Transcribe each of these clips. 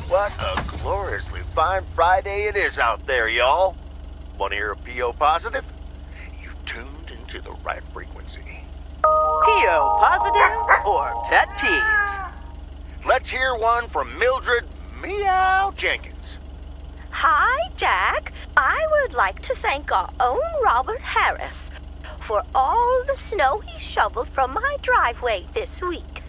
What a gloriously fine Friday it is out there, y'all. Want to hear a PO positive? You've tuned into the right frequency. PO positive or pet peeves? Let's hear one from Mildred Meow Jenkins. Hi, Jack. I would like to thank our own Robert Harris for all the snow he shoveled from my driveway this week.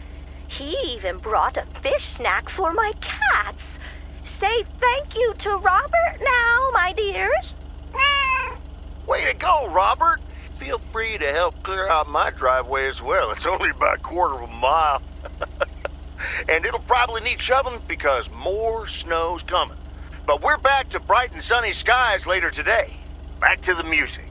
He even brought a fish snack for my cats. Say thank you to Robert now, my dears. Way to go, Robert. Feel free to help clear out my driveway as well. It's only about a quarter of a mile. And it'll probably need shoveling because more snow's coming. But we're back to bright and sunny skies later today. Back to the music.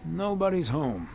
Nobody's home.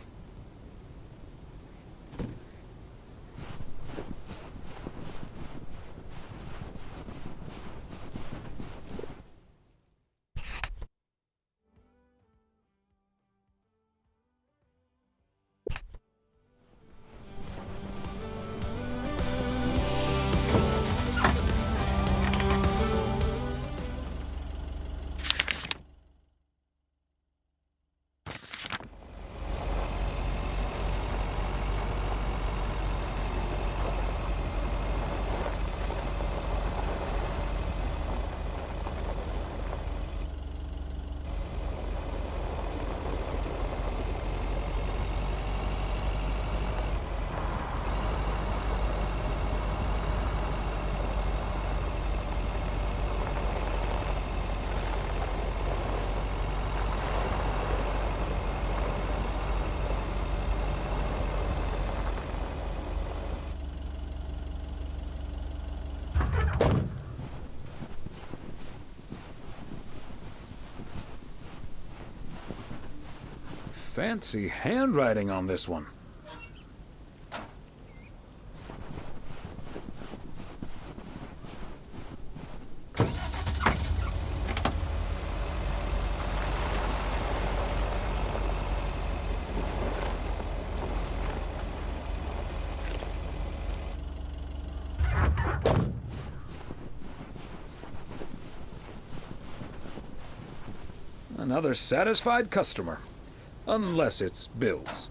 Fancy handwriting on this one. Another satisfied customer. Unless it's Bill's.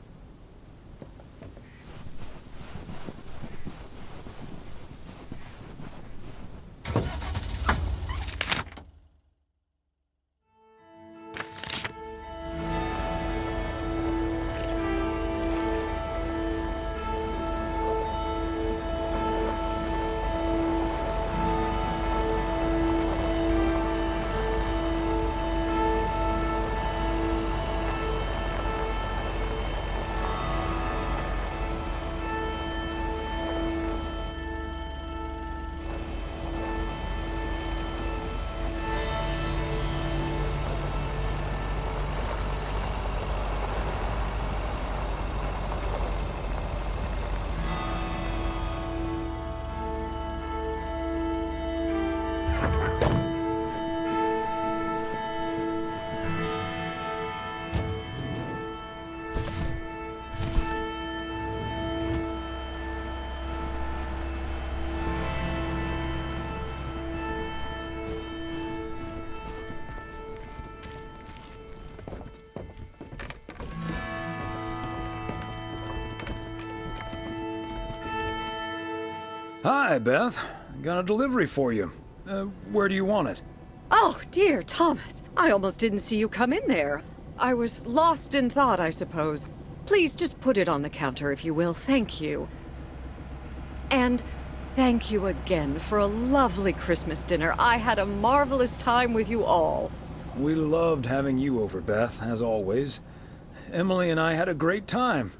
Hi, Beth. Got a delivery for you. Where do you want it? Oh, dear, Thomas. I almost didn't see you come in there. I was lost in thought, I suppose. Please just put it on the counter, if you will. Thank you. And thank you again for a lovely Christmas dinner. I had a marvelous time with you all. We loved having you over, Beth, as always. Emily and I had a great time.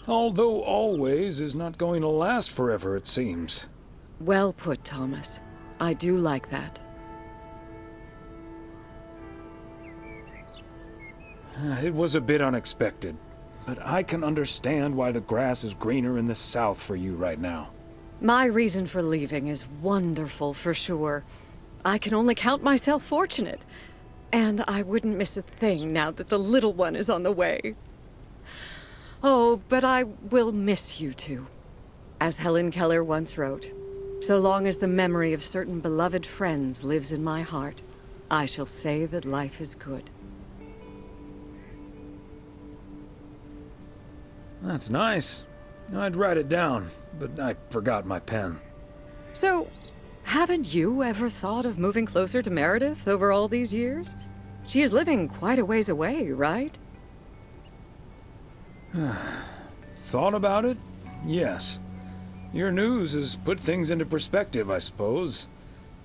Although always is not going to last forever, it seems. Well put, Thomas. I do like that. It was a bit unexpected, but I can understand why the grass is greener in the south for you right now. My reason for leaving is wonderful, for sure. I can only count myself fortunate. And I wouldn't miss a thing now that the little one is on the way. Oh, but I will miss you two. As Helen Keller once wrote, so long as the memory of certain beloved friends lives in my heart, I shall say that life is good. That's nice. I'd write it down, but I forgot my pen. So, haven't you ever thought of moving closer to Meredith over all these years? She is living quite a ways away, right? Thought about it? Yes. Your news has put things into perspective, I suppose.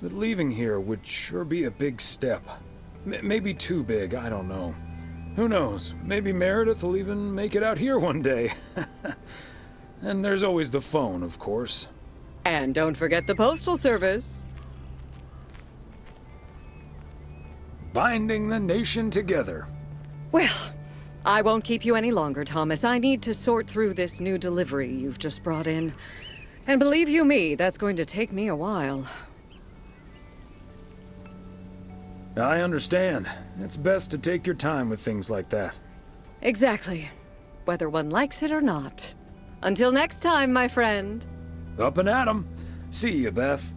But leaving here would sure be a big step. Maybe too big, I don't know. Who knows? Maybe Meredith will even make it out here one day. And there's always the phone, of course. And don't forget the postal service. Binding the nation together. Well, I won't keep you any longer, Thomas. I need to sort through this new delivery you've just brought in. And believe you me, that's going to take me a while. I understand. It's best to take your time with things like that. Exactly. Whether one likes it or not. Until next time, my friend. Up and at 'em. See you, Beth.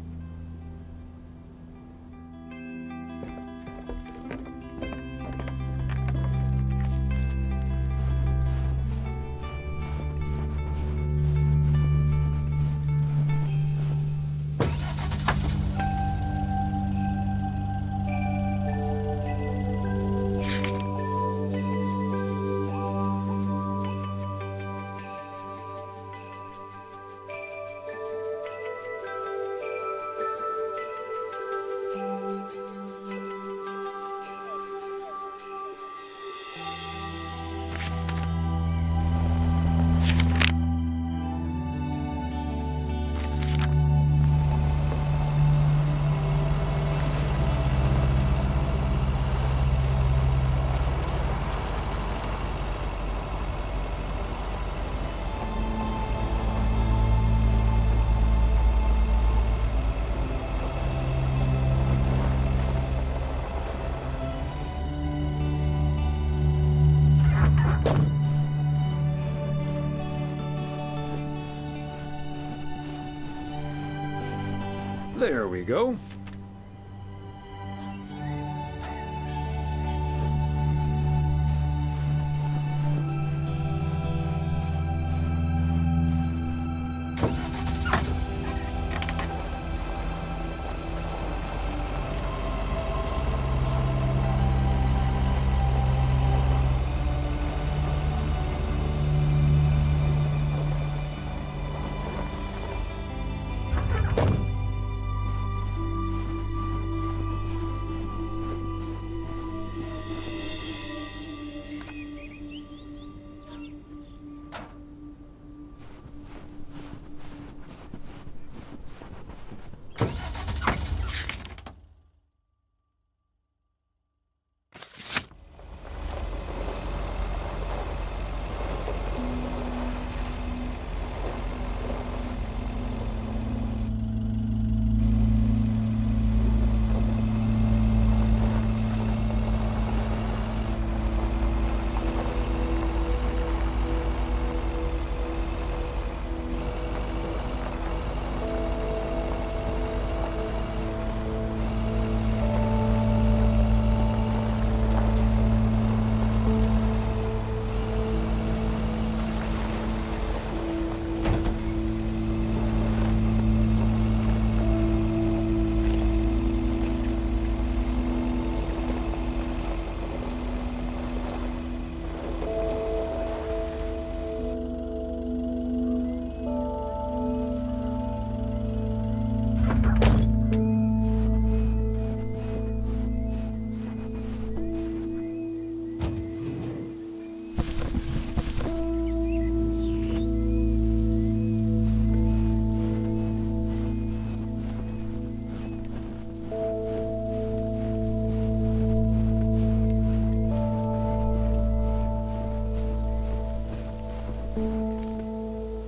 There we go.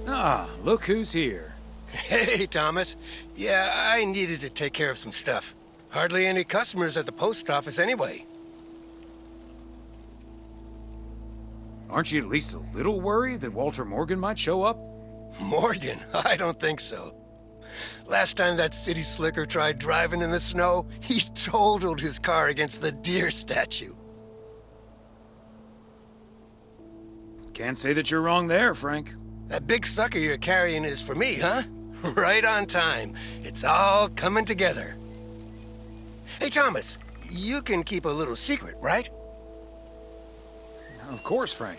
Ah, look who's here. Hey, Thomas. Yeah, I needed to take care of some stuff. Hardly any customers at the post office anyway. Aren't you at least a little worried that Walter Morgan might show up? Morgan? I don't think so. Last time that city slicker tried driving in the snow, he totaled his car against the deer statue. Can't say that you're wrong there, Frank. That big sucker you're carrying is for me, huh? Right on time. It's all coming together. Hey, Thomas, you can keep a little secret, right? Of course, Frank.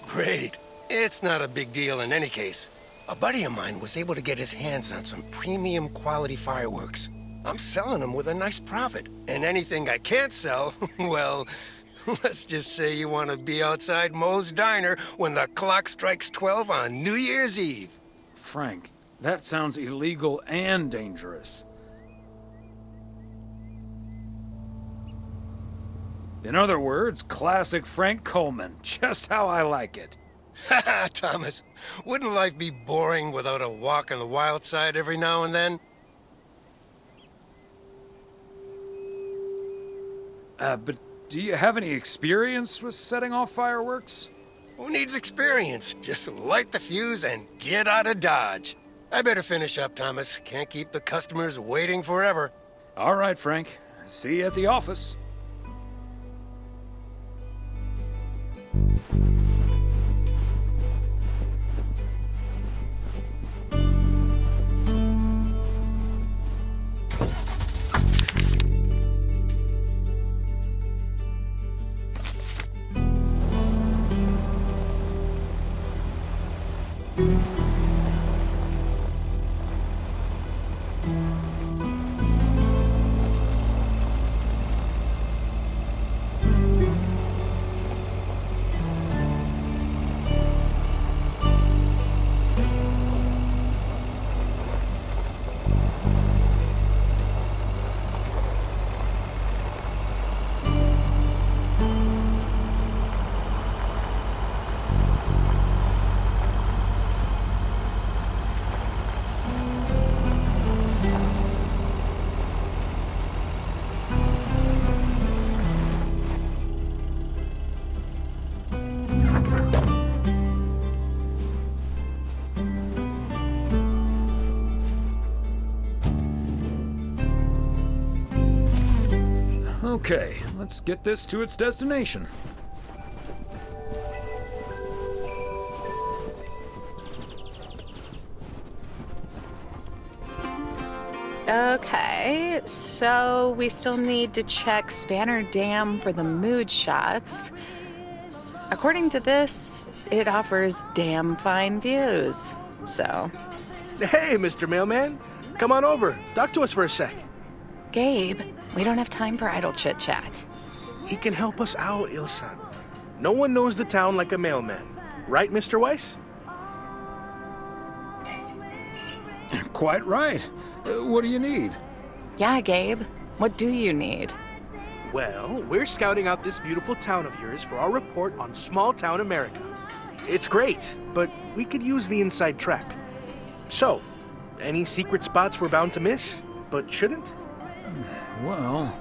Great. It's not a big deal in any case. A buddy of mine was able to get his hands on some premium quality fireworks. I'm selling them with a nice profit. And anything I can't sell, well, let's just say you want to be outside Moe's Diner when the clock strikes 12 on New Year's Eve. Frank, that sounds illegal and dangerous. In other words, classic Frank Coleman, just how I like it. Haha, Thomas, wouldn't life be boring without a walk on the wild side every now and then? But do you have any experience with setting off fireworks? Who needs experience? Just light the fuse and get out of Dodge. I better finish up, Thomas. Can't keep the customers waiting forever. All right, Frank. See you at the office. Okay, let's get this to its destination. Okay, so we still need to check Spanner Dam for the mood shots. According to this, it offers damn fine views. So, Hey, Mr. Mailman. Come on over. Talk to us for a sec. Gabe, we don't have time for idle chit-chat. He can help us out, Ilsa. No one knows the town like a mailman. Right, Mr. Weiss? Quite right. What do you need? Yeah, Gabe, what do you need? Well, we're scouting out this beautiful town of yours for our report on Small Town America. It's great, but we could use the inside track. So, any secret spots we're bound to miss, but shouldn't? Well...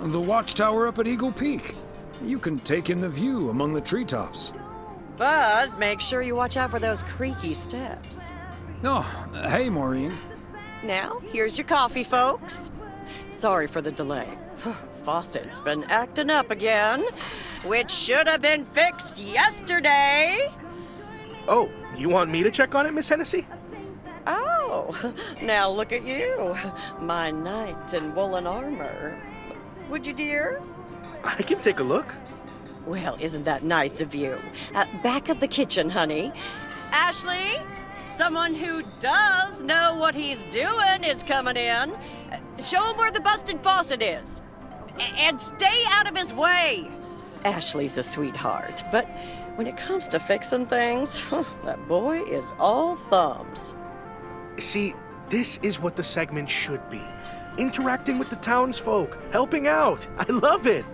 the watchtower up at Eagle Peak. You can take in the view among the treetops. But make sure you watch out for those creaky steps. Oh, hey, Maureen. Now, here's your coffee, folks. Sorry for the delay. Faucet's been acting up again, which should have been fixed yesterday. Oh, you want me to check on it, Miss Hennessy? Oh, now look at you, my knight in woolen armor. Would you, dear? I can take a look. Well, isn't that nice of you? Back of the kitchen, honey. Ashley, someone who does know what he's doing is coming in. Show him where the busted faucet is. And stay out of his way. Ashley's a sweetheart, but when it comes to fixing things, that boy is all thumbs. See, this is what the segment should be. Interacting with the townsfolk, helping out. I love it.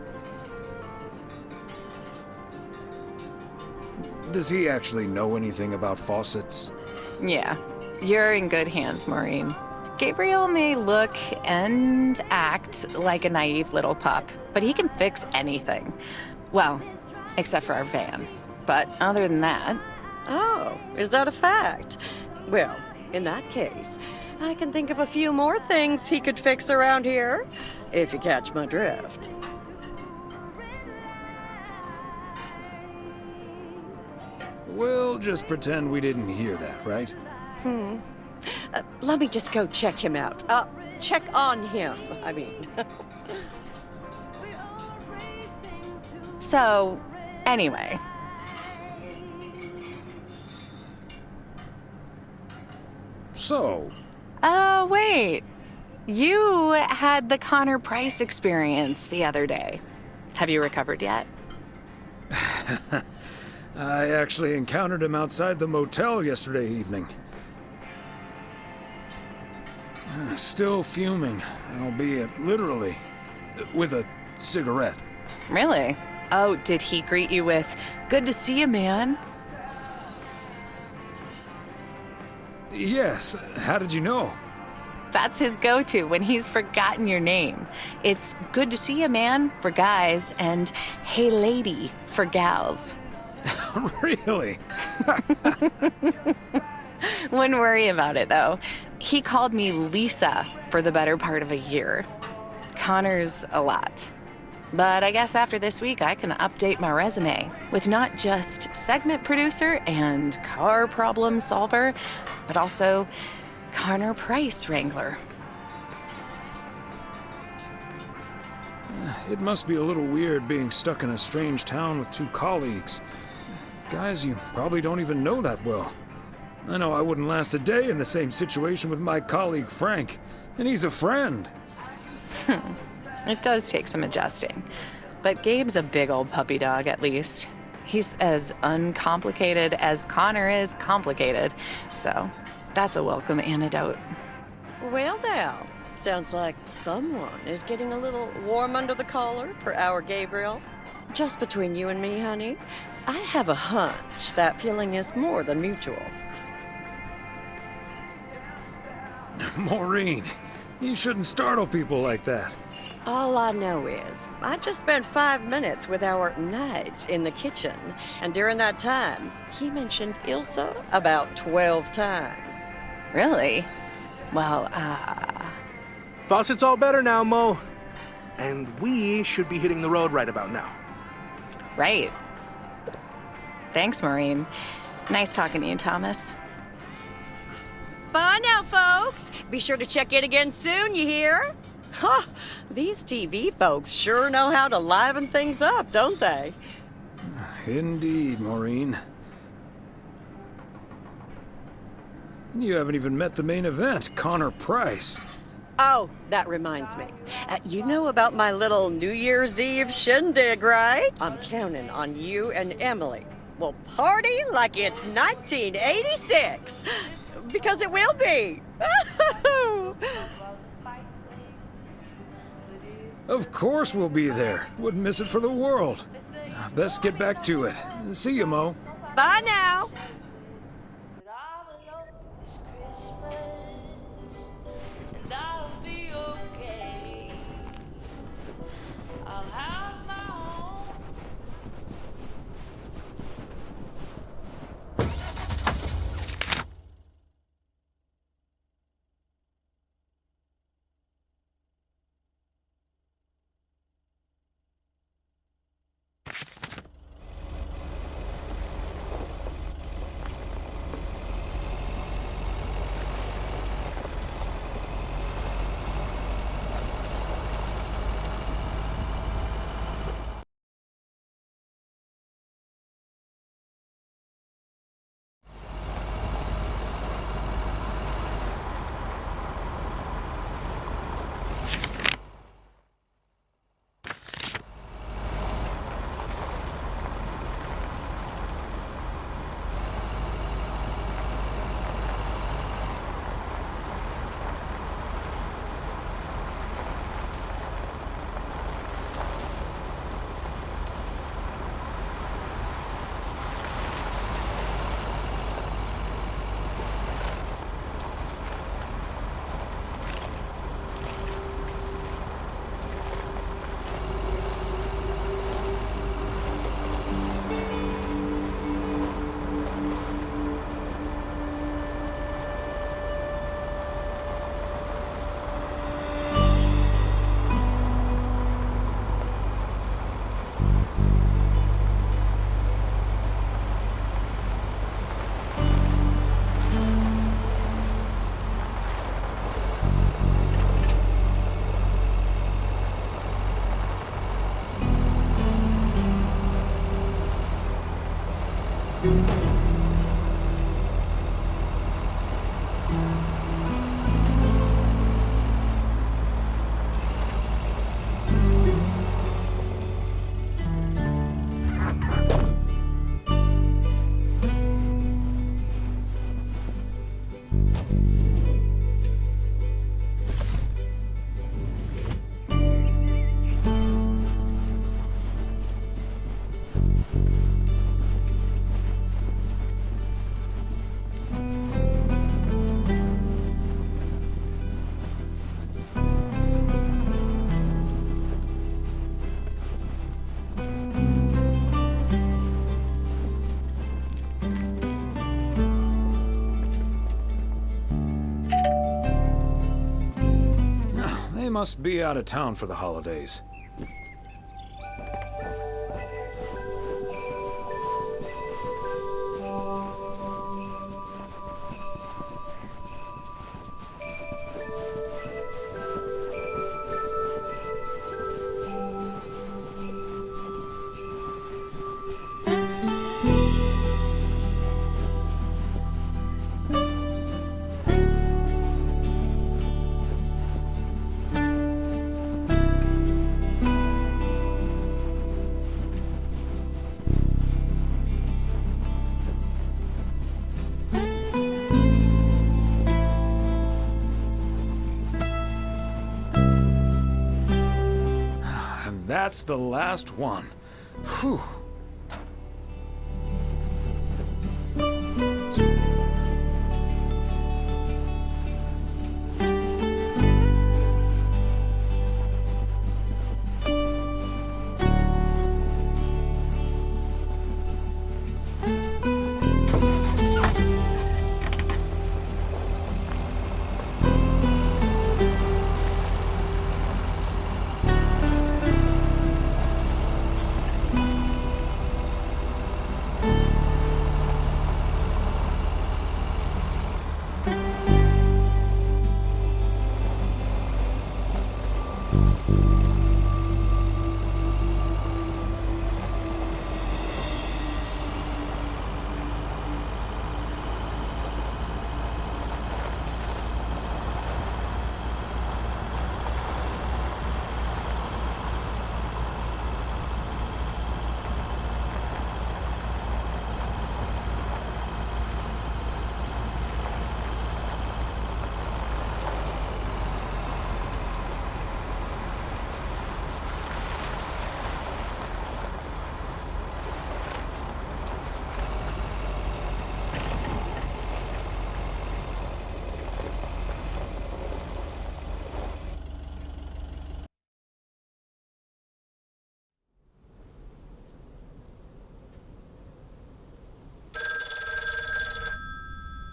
Does he actually know anything about faucets? Yeah, you're in good hands, Maureen. Gabriel may look and act like a naive little pup, but he can fix anything. Well, except for our van. But other than that... Oh, is that a fact? Well, in that case, I can think of a few more things he could fix around here, if you catch my drift. We'll just pretend we didn't hear that, right? Let me just go check him out. Check on him, I mean. So, anyway. So, Wait. You had the Connor Price experience the other day. Have you recovered yet? I actually encountered him outside the motel yesterday evening. Still fuming, albeit literally, with a cigarette. Really? Oh, did he greet you with, "Good to see you, man"? Yes, how did you know? That's his go-to when he's forgotten your name. It's "Good to see you, man" for guys and "Hey, lady" for gals. Really? Wouldn't worry about it, though. He called me Lisa for the better part of a year. Connor's a lot. But I guess after this week, I can update my resume with not just segment producer and car problem solver, but also Connor Price wrangler. It must be a little weird being stuck in a strange town with two colleagues. Guys you probably don't even know that well. I know I wouldn't last a day in the same situation with my colleague Frank, and he's a friend. It does take some adjusting. But Gabe's a big old puppy dog, at least. He's as uncomplicated as Connor is complicated, so that's a welcome antidote. Well, now, sounds like someone is getting a little warm under the collar for our Gabriel. Just between you and me, honey, I have a hunch that feeling is more than mutual. Maureen, you shouldn't startle people like that. All I know is, I just spent 5 minutes with our knight in the kitchen, and during that time, he mentioned Ilsa about 12 times. Really? Well, Faucet's all better now, Mo. And we should be hitting the road right about now. right. Thanks, Maureen. Nice talking to you, Thomas. Bye now, folks. Be sure to check in again soon, you hear? Huh, these TV folks sure know how to liven things up, don't they? Indeed, Maureen. You haven't even met the main event, Connor Price. Oh, that reminds me. You know about my little New Year's Eve shindig, right? I'm counting on you and Emily. We'll party like it's 1986. Because it will be. Of course we'll be there. Wouldn't miss it for the world. Best get back to it. See you, Mo. Bye now. They must be out of town for the holidays. That's the last one. Whew.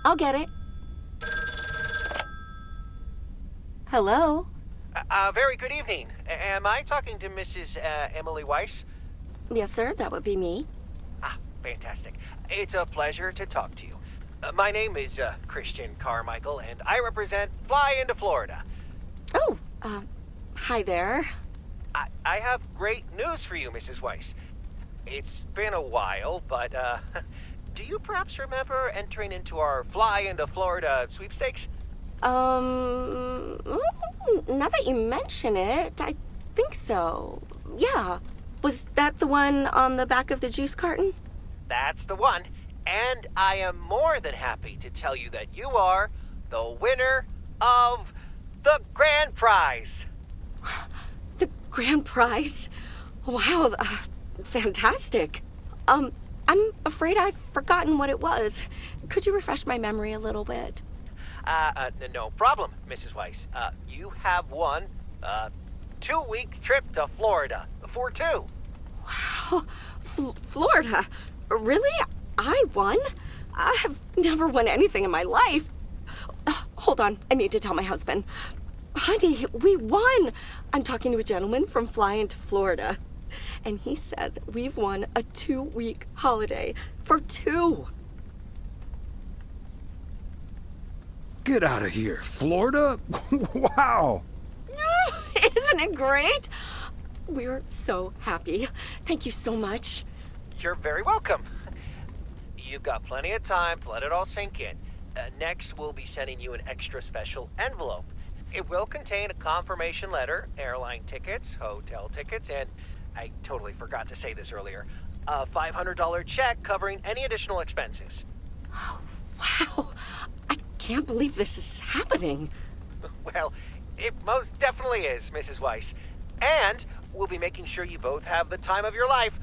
I'll get it. Hello? Very good evening. Am I talking to Mrs. Emily Weiss? Yes, sir, that would be me. Ah, fantastic. It's a pleasure to talk to you. My name is Christian Carmichael, and I represent Fly into Florida. Oh, hi there. I have great news for you, Mrs. Weiss. It's been a while, but, do you perhaps remember entering into our Fly into Florida sweepstakes? Now that you mention it, I think so. Yeah. Was that the one on the back of the juice carton? That's the one. And I am more than happy to tell you that you are the winner of the grand prize. The grand prize? Wow, fantastic. I'm afraid I've forgotten what it was. Could you refresh my memory a little bit? No problem, Mrs. Weiss. You have won a 2-week trip to Florida for 2. Wow, Florida? Really? I won? I have never won anything in my life. Hold on, I need to tell my husband. Honey, we won! I'm talking to a gentleman from Fly into Florida, and he says we've won a 2-week holiday for 2. Get out of here. Florida? Wow. Isn't it great? We're so happy. Thank you so much. You're very welcome. You've got plenty of time to let it all sink in. Next, we'll be sending you an extra special envelope. It will contain a confirmation letter, airline tickets, hotel tickets, and I totally forgot to say this earlier, a $500 check covering any additional expenses. Oh, wow. I can't believe this is happening. Well, it most definitely is, Mrs. Weiss. And we'll be making sure you both have the time of your life.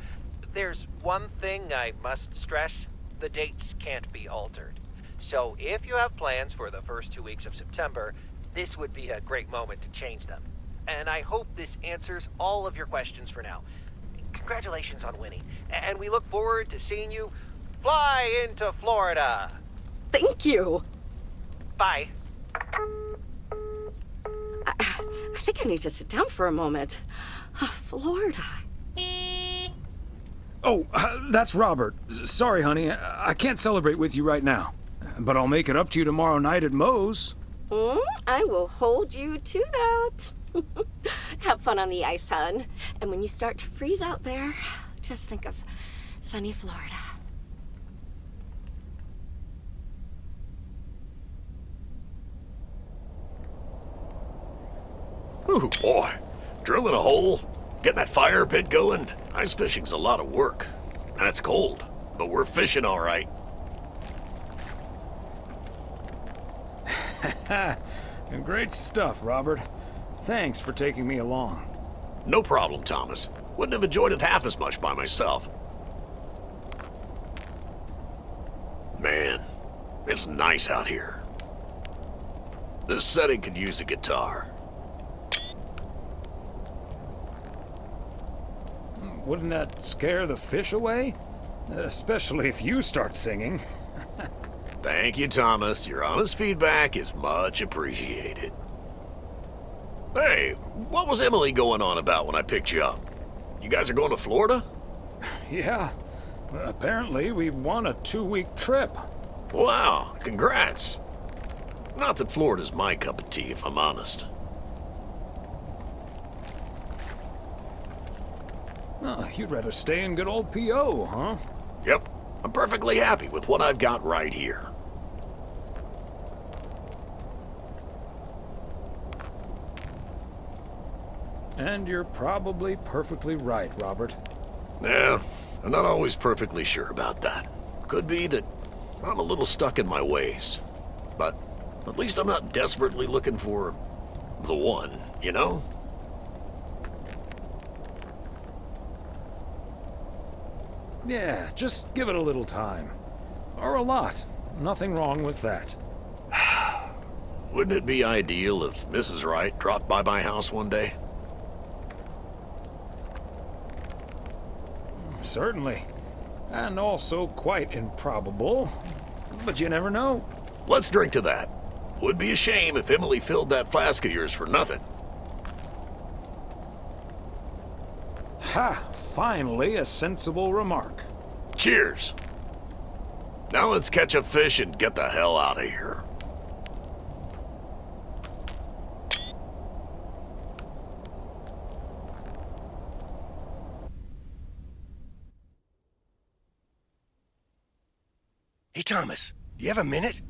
There's one thing I must stress. The dates can't be altered. So if you have plans for the first 2 weeks of September, this would be a great moment to change them. And I hope this answers all of your questions for now. Congratulations on winning. And we look forward to seeing you fly into Florida. Thank you. Bye. I think I need to sit down for a moment. Florida. Oh, that's Robert. Sorry, honey. I can't celebrate with you right now. But I'll make it up to you tomorrow night at Moe's. I will hold you to that. Have fun on the ice, hon. And when you start to freeze out there, just think of sunny Florida. Ooh, boy. Drilling a hole, getting that fire pit going. Ice fishing's a lot of work. And it's cold, but we're fishing all right. Great stuff, Robert. Thanks for taking me along. No problem, Thomas. Wouldn't have enjoyed it half as much by myself. Man, it's nice out here. This setting could use a guitar. Wouldn't that scare the fish away? Especially if you start singing. Thank you, Thomas. Your honest feedback is much appreciated. Hey, what was Emily going on about when I picked you up? You guys are going to Florida? Yeah. Apparently, we won a 2-week trip. Wow, congrats. Not that Florida's my cup of tea, if I'm honest. Oh, you'd rather stay in good old P.O., huh? Yep, I'm perfectly happy with what I've got right here. And you're probably perfectly right, Robert. Yeah, I'm not always perfectly sure about that. Could be that I'm a little stuck in my ways. But at least I'm not desperately looking for the one, you know? Yeah, just give it a little time. Or a lot. Nothing wrong with that. Wouldn't it be ideal if Mrs. Wright dropped by my house one day? Certainly. And also quite improbable. But you never know. Let's drink to that. Would be a shame if Emily filled that flask of yours for nothing. Ha! Finally, a sensible remark. Cheers. Now let's catch a fish and get the hell out of here. Hey, Thomas, do you have a minute?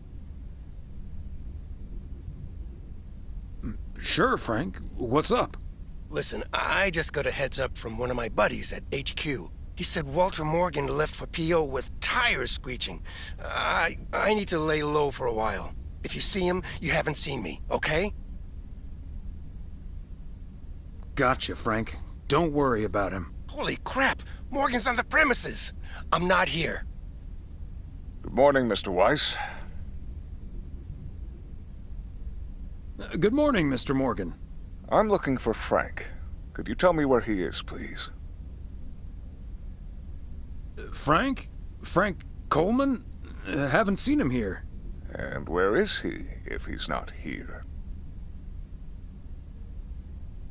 Sure, Frank. What's up? Listen, I just got a heads up from one of my buddies at HQ. He said Walter Morgan left for PO with tires screeching. I need to lay low for a while. If you see him, you haven't seen me, okay? Gotcha, Frank. Don't worry about him. Holy crap! Morgan's on the premises! I'm not here. Good morning, Mr. Weiss. Good morning, Mr. Morgan. I'm looking for Frank. Could you tell me where he is, please? Frank? Frank Coleman? Haven't seen him here. And where is he, if he's not here?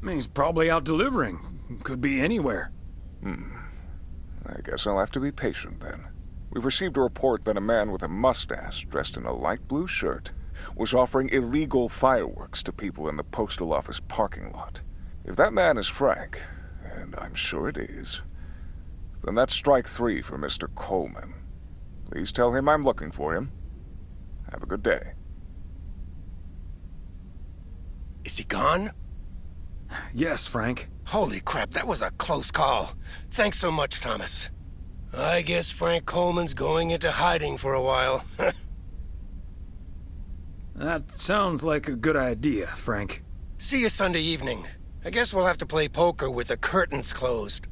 He's probably out delivering. Could be anywhere. I guess I'll have to be patient then. We received a report that a man with a mustache, dressed in a light blue shirt, was offering illegal fireworks to people in the postal office parking lot. If that man is Frank, and I'm sure it is, then that's strike 3 for Mr. Coleman. Please tell him I'm looking for him. Have a good day. Is he gone? Yes, Frank. Holy crap, that was a close call. Thanks so much, Thomas. I guess Frank Coleman's going into hiding for a while. That sounds like a good idea, Frank. See you Sunday evening. I guess we'll have to play poker with the curtains closed.